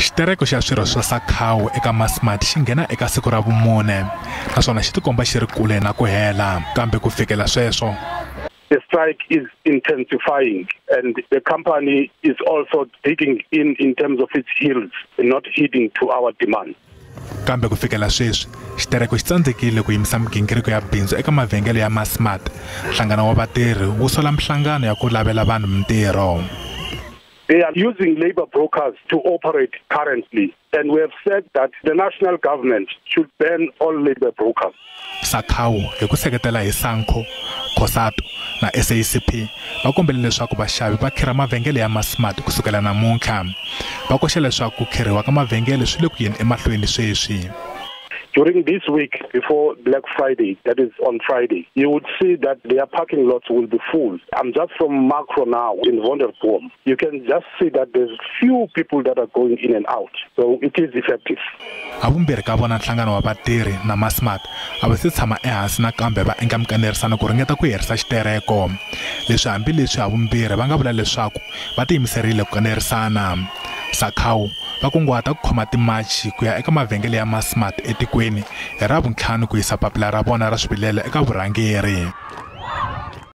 Xitereko xa swirho swa Sakhawu eka Massmart xi nghena eka siku ra vumune naswona xi tikomba xi ri kule na ku hela kambe ku fikela sweswo. The strike is intensifying and the company is also digging in terms of its heels, not heeding to our demand. Kambe ku fikela sweswi xitereko xi tsandzekile ku yimisa migingiriko ya bindzu eka mavhengele ya Massmart. Nhlangano wa vatirhi wu sola mihlangano ya ku lavela vanhu mintirho. They are using labor brokers to operate currently, and we have said that the national government should ban all labor brokers. Sakhawu hi ku seketela hi Sanco, COSATU na SACP va kombele leswaku vaxavi va khira mavhengele ya Massmart kusukela namuntlha. Va koxa leswaku ku khiriwa ka mavhengele swi le ku yeni emahlweni sweswi. During this week before Black Friday, that is on Friday, you would see that their parking lots will be full. I'm just from Makro now in Wonderboom. You can just see that there's few people that are going in and out. So it is effective. Havumbirhi ka vona nhlangano wa vatirhi na Massmart a va se tshama ehansi nakambe va endla mikanerisano ku ringeta ku herisa xitereko. Leswi hambileswi havumbirhi va nga vula leswaku va tiyimiserile ku kanerisana. Sakhawu va kunguhata ku khoma timachi ku ya eka mavhengele ya Massmart etikweni hi Ravuntlhanu ku yisa papila ra vona ra swivilelo eka vurhangeri.